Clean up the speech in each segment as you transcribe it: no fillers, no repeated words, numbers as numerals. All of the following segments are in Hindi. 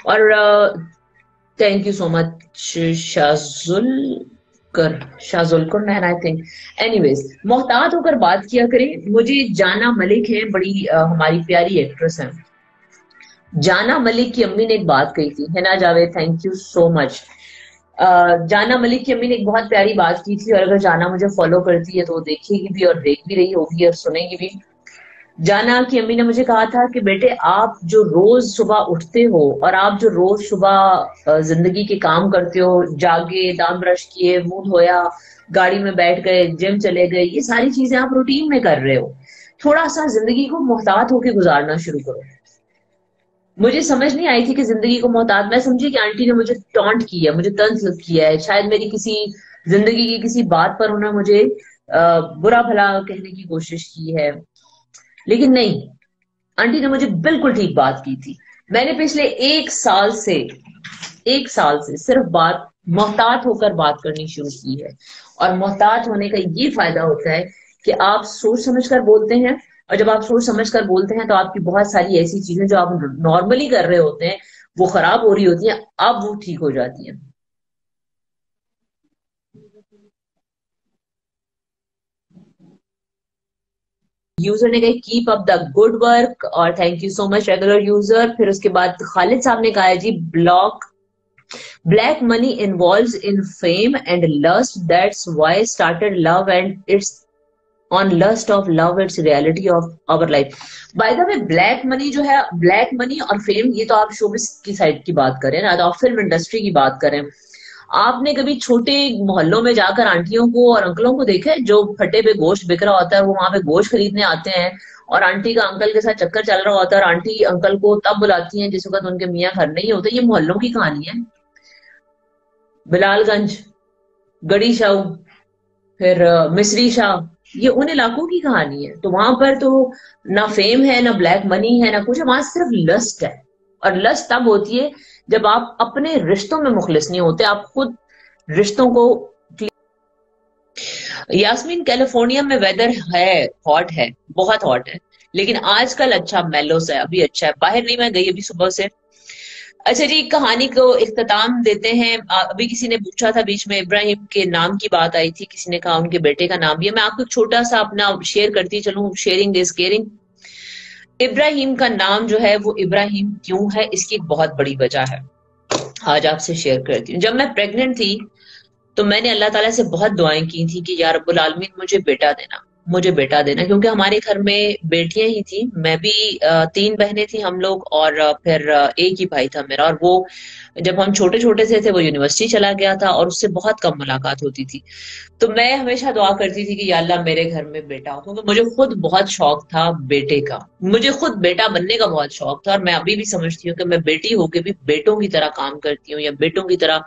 और थैंक यू सो मच शाजुलकर मैन, आई थिंक। एनीवेज, मोहतात होकर बात किया करें। मुझे जाना मलिक है, बड़ी हमारी प्यारी एक्ट्रेस है। जाना मलिक की अम्मी ने एक बात कही थी, है ना Javed, thank you so much. जाना मलिक की अम्मी ने एक बहुत प्यारी बात की थी, और अगर जाना मुझे फॉलो करती है तो वो देखेगी भी और देख भी रही होगी और सुनेगी भी। जाना की अम्मी ने मुझे कहा था कि बेटे, आप जो रोज सुबह उठते हो और आप जो रोज सुबह जिंदगी के काम करते हो, जागे, दांत ब्रश किए, मुंह धोया, गाड़ी में बैठ गए, जिम चले गए, ये सारी चीजें आप रूटीन में कर रहे हो। थोड़ा सा जिंदगी को मोहतात होकर गुजारना शुरू करो। मुझे समझ नहीं आई थी कि जिंदगी को मोहतात, मैं समझी कि आंटी ने मुझे टॉन्ट किया, मुझे तंज किया है, शायद मेरी किसी जिंदगी की किसी बात पर उन्होंने मुझे बुरा भला कहने की कोशिश की है। लेकिन नहीं, आंटी ने मुझे बिल्कुल ठीक बात की थी। मैंने पिछले 1 साल से सिर्फ बात मोहतात होकर बात करनी शुरू की है। और मोहतात होने का ये फायदा होता है कि आप सोच समझ कर बोलते हैं, और जब आप सोच समझ कर बोलते हैं तो आपकी बहुत सारी ऐसी चीजें जो आप नॉर्मली कर रहे होते हैं, वो खराब हो रही होती हैं, अब वो ठीक हो जाती हैं। यूजर ने कहा keep up the good work, और thank you so much regular user. फिर उसके बाद खालिद साहब ने कहा है जी, block black money involves in fame and lust, that's why started love and it's on lust of love, it's reality of our life. By the way, black money जो है, ब्लैक मनी और फेम, ये तो आप शोबिस की साइड की बात करें ना, तो आप फिल्म इंडस्ट्री की बात करें। आपने कभी छोटे मोहल्लों में जाकर आंटियों को और अंकलों को देखा है जो फटे पे गोश्त बिक रहा होता है, वो वहां पे गोश्त खरीदने आते हैं, और आंटी का अंकल के साथ चक्कर चल रहा होता है, और आंटी अंकल को तब बुलाती हैं जिस वक्त उनके मियाँ घर नहीं होते। ये मोहल्लों की कहानी है। बिलालगंज, गड़ी शाह, फिर मिस्री शाह, ये उन इलाकों की कहानी है। तो वहां पर तो ना फेम है, ना ब्लैक मनी है, ना कुछ है, वहां सिर्फ लस्ट है। और लस्ट तब होती है जब आप अपने रिश्तों में मुखलिस नहीं होते, आप खुद रिश्तों को। यास्मीन, कैलिफोर्निया में वेदर है, हॉट है, बहुत हॉट है, लेकिन आजकल अच्छा मेलो सा है, अभी अच्छा है, बाहर नहीं मैं गई अभी सुबह से। अच्छा जी, कहानी को इख्तिताम देते हैं। अभी किसी ने पूछा था बीच में, इब्राहिम के नाम की बात आई थी, किसी ने कहा उनके बेटे का नाम भी है। मैं आपको एक छोटा सा अपना शेयर करती चलूं, शेयरिंग इज केयरिंग। इब्राहिम का नाम जो है वो इब्राहिम क्यों है, इसकी एक बहुत बड़ी वजह है, आज आपसे शेयर करती हूँ। जब मैं प्रेग्नेंट थी तो मैंने अल्लाह ताला से बहुत दुआएं की थी कि या रब्बुल आलमीन मुझे बेटा देना, मुझे बेटा देना, क्योंकि हमारे घर में बेटियां ही थी। मैं भी 3 बहनें थी हम लोग, और फिर एक ही भाई था मेरा, और वो जब हम छोटे छोटे से थे वो यूनिवर्सिटी चला गया था, और उससे बहुत कम मुलाकात होती थी। तो मैं हमेशा दुआ करती थी कि या अल्लाह मेरे घर में बेटा हो, क्योंकि मुझे खुद बहुत शौक था बेटे का, मुझे खुद बेटा बनने का बहुत शौक था। और मैं अभी भी समझती हूँ कि मैं बेटी होके भी बेटों की तरह काम करती हूँ, या बेटों की तरह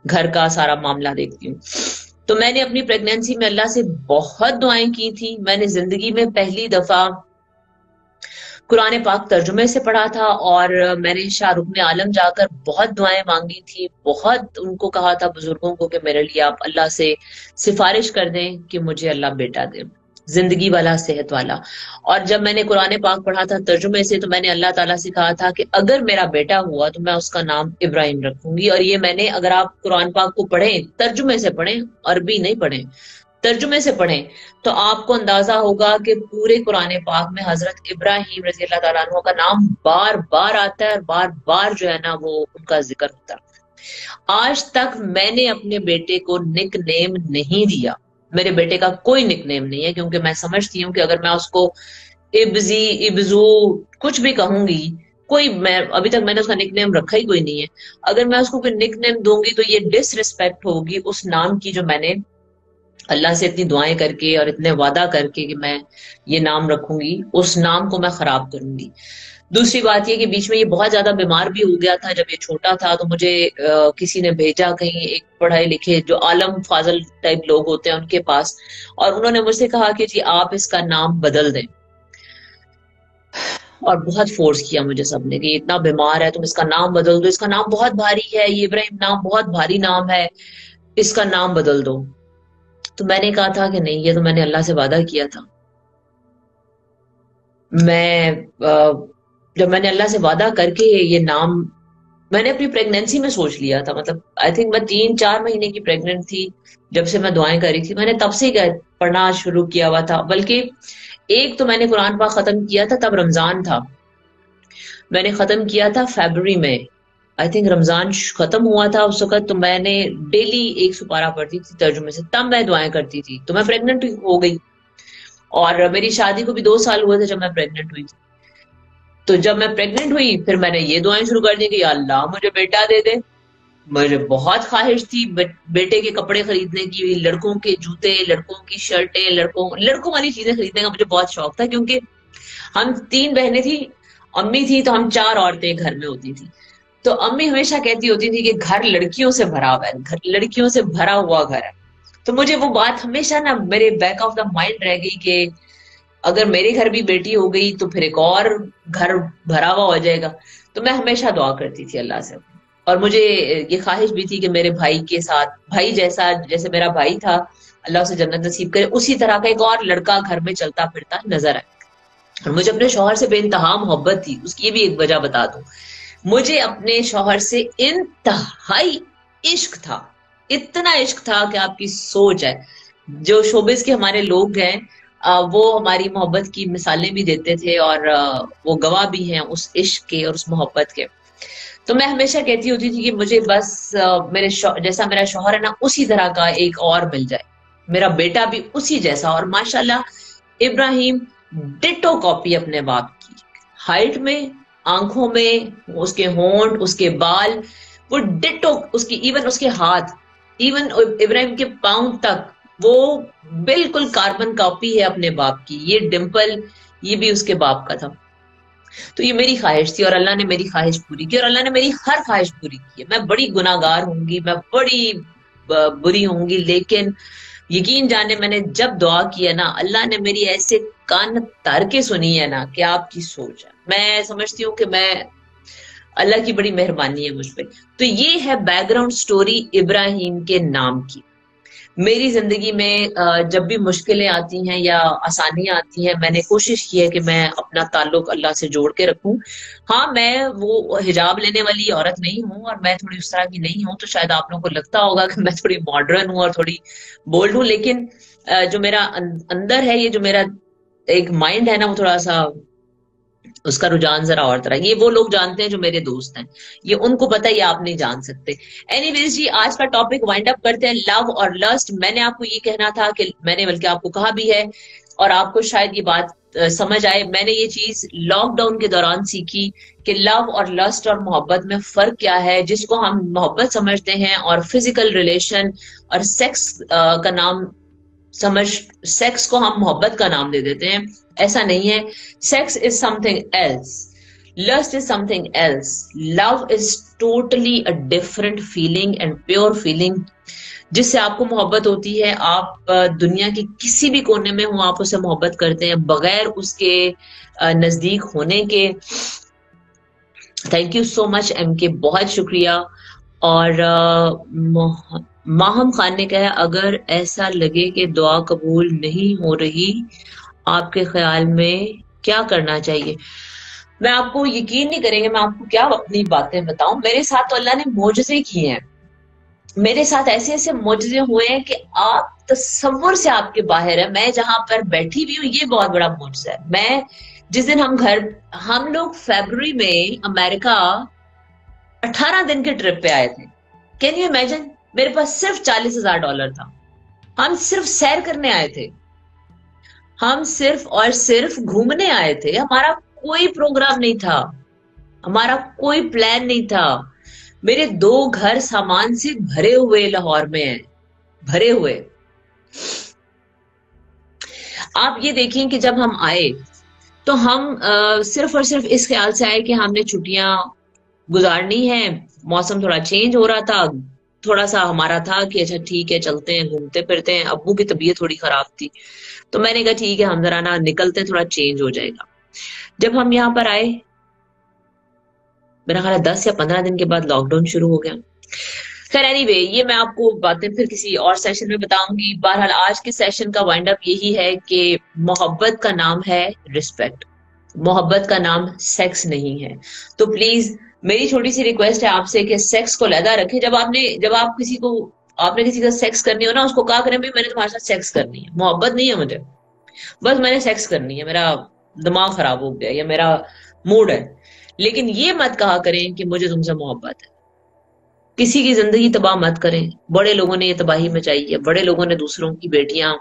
घर का सारा मामला देखती हूँ। तो मैंने अपनी प्रेगनेंसी में अल्लाह से बहुत दुआएं की थी। मैंने जिंदगी में पहली दफा कुरान पाक तर्जुमे से पढ़ा था, और मैंने शाहरुख आलम जाकर बहुत दुआएं मांगी थी, बहुत उनको कहा था बुजुर्गों को कि मेरे लिए आप अल्लाह से सिफारिश कर दें कि मुझे अल्लाह बेटा दे, जिंदगी वाला, सेहत वाला। और जब मैंने कुरान पाक पढ़ा था तर्जुमे से, तो मैंने अल्लाह ताला से कहा था कि अगर मेरा बेटा हुआ तो मैं उसका नाम इब्राहिम रखूंगी। और ये मैंने, अगर आप कुरान पाक को पढ़ें, तर्जुमे से पढ़ें, अरबी नहीं पढ़ें, तर्जुमे से पढ़ें, तो आपको अंदाजा होगा कि पूरे कुरान पाक में हजरत इब्राहिम रजी अल्लाह तआला अन्हु का नाम बार बार आता है, और बार बार जो है ना वो उनका जिक्र होता है। आज तक मैंने अपने बेटे को निक नेम नहीं दिया, मेरे बेटे का कोई निक नेम नहीं है, क्योंकि मैं समझती हूँ कि अगर मैं उसको इब्जी, इब्जू कुछ भी कहूंगी, कोई, मैं अभी तक मैंने उसका निक नेम रखा ही कोई नहीं है, अगर मैं उसको कोई निक नेम दूंगी तो ये डिसरिस्पेक्ट होगी उस नाम की जो मैंने अल्लाह से इतनी दुआएं करके और इतने वादा करके कि मैं ये नाम रखूंगी, उस नाम को मैं खराब करूंगी। दूसरी बात ये कि बीच में ये बहुत ज्यादा बीमार भी हो गया था जब ये छोटा था, तो मुझे किसी ने भेजा कहीं, एक पढ़े लिखे जो आलम फाजल टाइप लोग होते हैं उनके पास, और उन्होंने मुझसे कहा कि जी आप इसका नाम बदल दें। और बहुत फोर्स किया मुझे सबने कि इतना बीमार है, तुम इसका नाम बदल दो, इसका नाम बहुत भारी है, ये इब्राहिम नाम बहुत भारी नाम है, इसका नाम बदल दो। तो मैंने कहा था कि नहीं, ये तो मैंने अल्लाह से वादा किया था। मैं जब मैंने अल्लाह से वादा करके ये नाम मैंने अपनी प्रेगनेंसी में सोच लिया था, मतलब आई थिंक मैं 3-4 महीने की प्रेग्नेंट थी जब से मैं दुआएं कर रही थी। मैंने तब से ही पढ़ना शुरू किया हुआ था, बल्कि एक तो मैंने कुरान पाक खत्म किया था तब रमजान था। मैंने खत्म किया था फरवरी में, आई थिंक रमजान खत्म हुआ था उस वक्त। तो मैंने डेली एक सुपारा पढ़ती थी तर्जुमे से, तब मैं दुआएं करती थी। तो मैं प्रेग्नेंट हो गई और मेरी शादी को भी 2 साल हुए थे जब मैं प्रेग्नेंट हुई थी। तो जब मैं प्रेग्नेंट हुई फिर मैंने ये दुआएं शुरू कर दी कि या अल्लाह मुझे बेटा दे दे। मुझे बहुत ख्वाहिश थी बेटे के कपड़े खरीदने की, लड़कों के जूते, लड़कों की शर्टें, लड़कों वाली चीजें खरीदने का मुझे बहुत शौक था, क्योंकि हम 3 बहनें थी, अम्मी थी, तो हम 4 औरतें घर में होती थी। तो अम्मी हमेशा कहती होती थी कि घर लड़कियों से भरा हुआ है, घर लड़कियों से भरा हुआ घर है। तो मुझे वो बात हमेशा ना मेरे बैक ऑफ द माइंड रह गई कि अगर मेरे घर भी बेटी हो गई तो फिर एक और घर भरा हुआ हो जाएगा। तो मैं हमेशा दुआ करती थी अल्लाह से, और मुझे ये ख्वाहिश भी थी कि मेरे भाई के साथ, भाई जैसा जैसे मेरा भाई था, अल्लाह उसे जन्नत नसीब करे, उसी तरह का एक और लड़का घर में चलता फिरता नजर आए। और मुझे अपने शौहर से बेइंतहा मोहब्बत थी, उसकी ये भी एक वजह बता दूं। मुझे अपने शौहर से इंतहाई इश्क था, इतना इश्क था कि आपकी सोच है। जो शोबिस के हमारे लोग हैं वो हमारी मोहब्बत की मिसालें भी देते थे, और वो गवाह भी हैं उस इश्क के और उस मोहब्बत के। तो मैं हमेशा कहती होती थी कि मुझे बस जैसा मेरा शौहर है ना, उसी तरह का एक और मिल जाए, मेरा बेटा भी उसी जैसा। और माशाल्लाह इब्राहिम डिटो कॉपी अपने बाप की, हाइट में, आंखों में, उसके होंठ, उसके बाल, वो डिटो, उसकी इवन उसके हाथ, इवन इब्राहिम के पांव तक, वो बिल्कुल कार्बन कॉपी है अपने बाप की। ये डिंपल, ये भी उसके बाप का था। तो ये मेरी ख्वाहिश थी और अल्लाह ने मेरी ख्वाहिश पूरी की, और अल्लाह ने मेरी हर ख्वाहिश पूरी की है। मैं बड़ी गुनाहगार होंगी, मैं बड़ी बुरी होंगी, लेकिन यकीन जाने मैंने जब दुआ की है ना, अल्लाह ने मेरी ऐसे कान तार के सुनी है ना कि आपकी सोच है। मैं समझती हूँ कि मैं, अल्लाह की बड़ी मेहरबानी है मुझ पे। तो ये है बैकग्राउंड स्टोरी इब्राहिम के नाम की। मेरी जिंदगी में जब भी मुश्किलें आती हैं या आसानियां आती हैं, मैंने कोशिश की है कि मैं अपना ताल्लुक अल्लाह से जोड़ के रखूं। हाँ, मैं वो हिजाब लेने वाली औरत नहीं हूं और मैं थोड़ी उस तरह की नहीं हूं, तो शायद आप लोगों को लगता होगा कि मैं थोड़ी मॉडर्न हूं और थोड़ी बोल्ड हूं, लेकिन जो मेरा अंदर है, ये जो मेरा एक माइंड है ना, वो थोड़ा सा, उसका रुझान जरा और तरह। ये वो लोग जानते हैं जो मेरे दोस्त हैं, ये उनको पता है, ये आप नहीं जान सकते। एनीवेज जी, आज का टॉपिक वाइंड अप करते हैं, लव और लस्ट। मैंने आपको ये कहना था कि मैंने बल्कि आपको कहा भी है, और आपको शायद ये बात समझ आए। मैंने ये चीज लॉकडाउन के दौरान सीखी कि लव और लस्ट और मोहब्बत में फर्क क्या है। जिसको हम मोहब्बत समझते हैं और फिजिकल रिलेशन और सेक्स का नाम समझ, सेक्स को हम मोहब्बत का नाम दे देते हैं, ऐसा नहीं है। Sex is something else, lust is something else, love is totally a different feeling and pure feeling. जिससे आपको मोहब्बत होती है, आप दुनिया के किसी भी कोने में हो, आप उसे मोहब्बत करते हैं बगैर उसके नजदीक होने के। Thank you so much M K, बहुत शुक्रिया। और माहम खान ने कहा, अगर ऐसा लगे कि दुआ कबूल नहीं हो रही, आपके ख्याल में क्या करना चाहिए? मैं आपको, यकीन नहीं करेंगे, मैं आपको क्या अपनी बातें बताऊं। मेरे साथ तो अल्लाह ने मोजज़े किए हैं, मेरे साथ ऐसे ऐसे मोजज़े हुए हैं कि आप तसव्वुर से आपके बाहर है। मैं जहां पर बैठी भी हूँ, ये बहुत बड़ा मोजज़ा है। मैं जिस दिन हम लोग फरवरी में अमेरिका 18 दिन के ट्रिप पे आए थे। Can you imagine? मेरे पास सिर्फ $40,000 था। हम सिर्फ सैर करने आए थे, हम सिर्फ और सिर्फ घूमने आए थे। हमारा कोई प्रोग्राम नहीं था, हमारा कोई प्लान नहीं था। मेरे 2 घर सामान से भरे हुए लाहौर में हैं, भरे हुए। आप ये देखें कि जब हम आए तो हम सिर्फ और सिर्फ इस ख्याल से आए कि हमने छुट्टियां गुजारनी है। मौसम थोड़ा चेंज हो रहा था, थोड़ा सा हमारा था कि अच्छा ठीक है, चलते हैं, घूमते फिरते हैं। अब्बू की तबीयत थोड़ी खराब थी, तो मैंने कहा ठीक है, हम जरा ना निकलते, थोड़ा चेंज हो जाएगा। जब हम यहाँ पर आए, मेरा ख्याल 10 या 15 दिन के बाद लॉकडाउन शुरू हो गया। खैर एनीवे, ये मैं आपको बातें फिर किसी और सेशन में बताऊंगी। बहरहाल आज के सेशन का वाइंड अप यही है कि मोहब्बत का नाम है रिस्पेक्ट, मोहब्बत का नाम सेक्स नहीं है। तो प्लीज मेरी छोटी सी रिक्वेस्ट है आपसे कि सेक्स को लहदा रखें। जब आपने किसी का सेक्स करनी हो ना, उसको कहा करें भाई मैंने तुम्हारे साथ सेक्स करनी है, मोहब्बत नहीं है मुझे, बस मैंने सेक्स करनी है, मेरा दिमाग खराब हो गया या मेरा मूड है। लेकिन ये मत कहा करें कि मुझे तुमसे मोहब्बत है। किसी की जिंदगी तबाह मत करें। बड़े लोगों ने ये तबाही मचाई है, बड़े लोगों ने दूसरों की बेटियां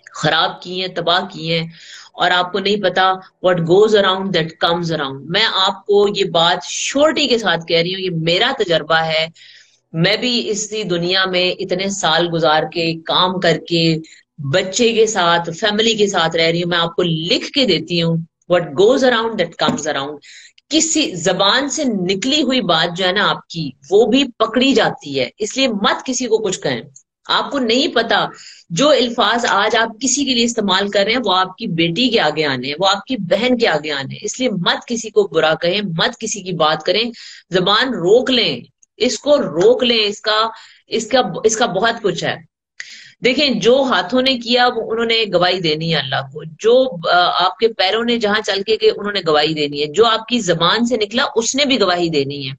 खराब की हैं, तबाह की हैं, और आपको नहीं पता what goes around that comes around. मैं आपको ये बात श्योरिटी के साथ कह रही हूँ, ये मेरा तजर्बा है। मैं भी इसी दुनिया में इतने साल गुजार के, काम करके, बच्चे के साथ, फैमिली के साथ रह रही हूँ। मैं आपको लिख के देती हूँ, what goes around that comes around. किसी जबान से निकली हुई बात जो है ना आपकी, वो भी पकड़ी जाती है। इसलिए मत किसी को कुछ कहें। आपको नहीं पता जो अल्फाज आज आप किसी के लिए इस्तेमाल कर रहे हैं, वो आपकी बेटी के आगे आने हैं, वो आपकी बहन के आगे आने हैं। इसलिए मत किसी को बुरा कहें, मत किसी की बात करें। जबान रोक लें, इसको रोक लें। इसका इसका इसका बहुत कुछ है। देखें, जो हाथों ने किया वो उन्होंने गवाही देनी है अल्लाह को। जो आपके पैरों ने जहां चल के गए उन्होंने गवाही देनी है। जो आपकी जबान से निकला उसने भी गवाही देनी है।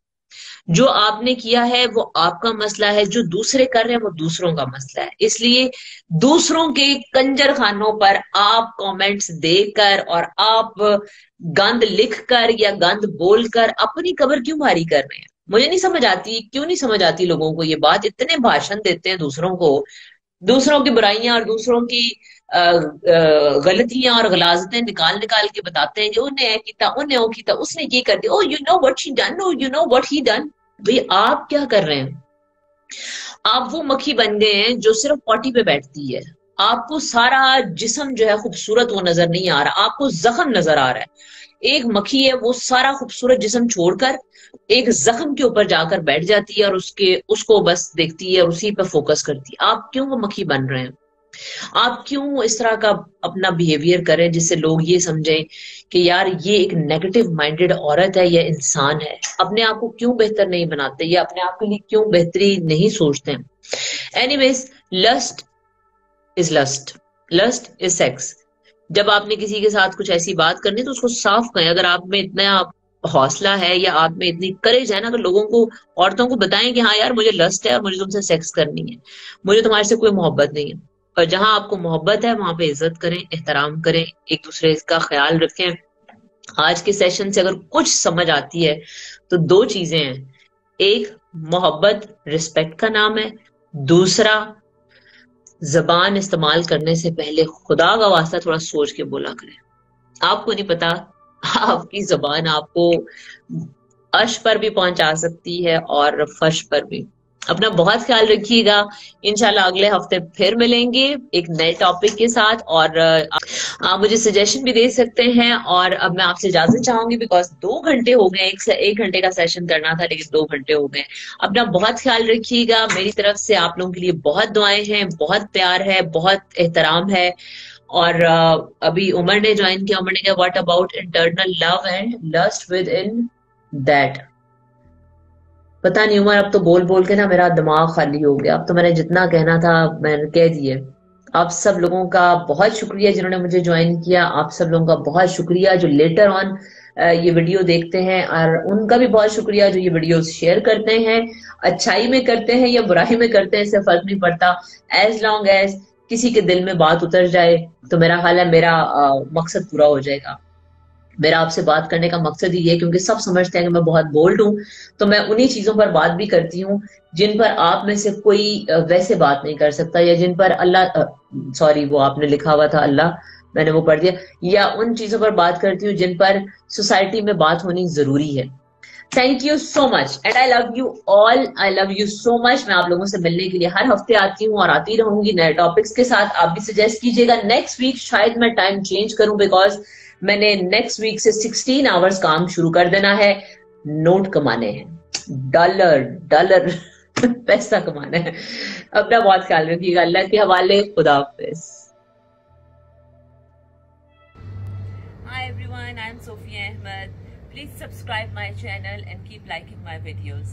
जो आपने किया है वो आपका मसला है, जो दूसरे कर रहे हैं वो दूसरों का मसला है। इसलिए दूसरों के कंजर खानों पर आप कमेंट्स देकर और आप गंद लिखकर या गंद बोलकर अपनी कब्र क्यों भारी कर रहे हैं? मुझे नहीं समझ आती, क्यों नहीं समझ आती लोगों को ये बात। इतने भाषण देते हैं दूसरों को, दूसरों की बुराइयां और दूसरों की गलतियां और गलाजतें निकाल निकाल के बताते हैं कि उन्हें ये किया, उन्हें वो किया, उसने ये कर दिया, oh you know what she done, oh you know what he done. भाई आप क्या कर रहे हैं? आप वो मक्खी बन गए हैं जो सिर्फ पॉटी पे बैठती है। आपको सारा जिस्म जो है खूबसूरत वो नजर नहीं आ रहा, आपको जख्म नजर आ रहा है। एक मक्खी है, वो सारा खूबसूरत जिस्म छोड़कर एक जख्म के ऊपर जाकर बैठ जाती है और उसको बस देखती है और उसी पे फोकस करती है। आप क्यों वो मक्खी बन रहे हैं? आप क्यों इस तरह का अपना बिहेवियर करें जिससे लोग ये समझें कि यार ये एक नेगेटिव माइंडेड औरत है या इंसान है? अपने आप को क्यों बेहतर नहीं बनाते या अपने आप के लिए क्यों बेहतरी नहीं सोचते हैं? Anyways, lust is lust, lust is sex. जब आपने किसी के साथ कुछ ऐसी बात करनी तो उसको साफ कहें। अगर आप में इतना हौसला है या आप में इतनी करेज है ना, तो लोगों को, औरतों को बताएं कि हाँ यार मुझे लस्ट है और मुझे तुमसे सेक्स करनी है, मुझे तुम्हारे से कोई मोहब्बत नहीं है। और जहां आपको मोहब्बत है वहां पे इज्जत करें, एहतराम करें, एक दूसरे का ख्याल रखें। आज के सेशन से अगर कुछ समझ आती है तो दो चीजें हैं। एक, मोहब्बत रिस्पेक्ट का नाम है। दूसरा, जबान इस्तेमाल करने से पहले खुदा का वास्ता थोड़ा सोच के बोला करें। आपको नहीं पता आपकी जबान आपको अर्श पर भी पहुंचा सकती है और फर्श पर भी। अपना बहुत ख्याल रखिएगा। इंशाल्लाह अगले हफ्ते फिर मिलेंगे एक नए टॉपिक के साथ। और आप मुझे सजेशन भी दे सकते हैं। और अब मैं आपसे इजाजत चाहूंगी बिकॉज 2 घंटे हो गए, एक घंटे का सेशन करना था लेकिन 2 घंटे हो गए। अपना बहुत ख्याल रखिएगा। मेरी तरफ से आप लोगों के लिए बहुत दुआएं हैं, बहुत प्यार है, बहुत एहतराम है। और अभी उमर ने ज्वाइन किया। उमर ने कहा what about internal love and lust within that. पता नहीं उमर, अब तो बोल बोल के ना मेरा दिमाग खाली हो गया। अब तो मैंने जितना कहना था मैंने कह दिए। आप सब लोगों का बहुत शुक्रिया जिन्होंने मुझे ज्वाइन किया। आप सब लोगों का बहुत शुक्रिया जो लेटर ऑन ये वीडियो देखते हैं, और उनका भी बहुत शुक्रिया जो ये वीडियो शेयर करते हैं। अच्छाई में करते हैं या बुराई में करते हैं, इससे फर्क नहीं पड़ता। एज लॉन्ग एज किसी के दिल में बात उतर जाए तो मेरा ख्याल है मेरा मकसद पूरा हो जाएगा। मेरा आपसे बात करने का मकसद ही है, क्योंकि सब समझते हैं कि मैं बहुत बोल्ड हूं, तो मैं उन्हीं चीजों पर बात भी करती हूँ जिन पर आप में से कोई वैसे बात नहीं कर सकता, या जिन पर अल्लाह, सॉरी वो आपने लिखा हुआ था अल्लाह, मैंने वो पढ़ दिया। या उन चीजों पर बात करती हूँ जिन पर सोसाइटी में बात होनी जरूरी है। Thank you so much and I love you all. I love you so much. मैं आप लोगों से मिलने के लिए हर हफ्ते आती हूँ और आती रहूंगी नए टॉपिक्स के साथ। आप भी सजेस्ट कीजिएगा। नेक्स्ट वीक शायद मैं टाइम चेंज करूं बिकॉज मैंने नेक्स्ट वीक से 16 आवर्स काम शुरू कर देना है। नोट कमाने हैं, डॉलर डॉलर पैसा कमाना है। अपना बहुत ख्याल रखिएगा। अल्लाह के हवाले। खुदा हाफिज। Hi everyone, I'm Sophia Ahmed. Please subscribe my channel and keep liking my videos.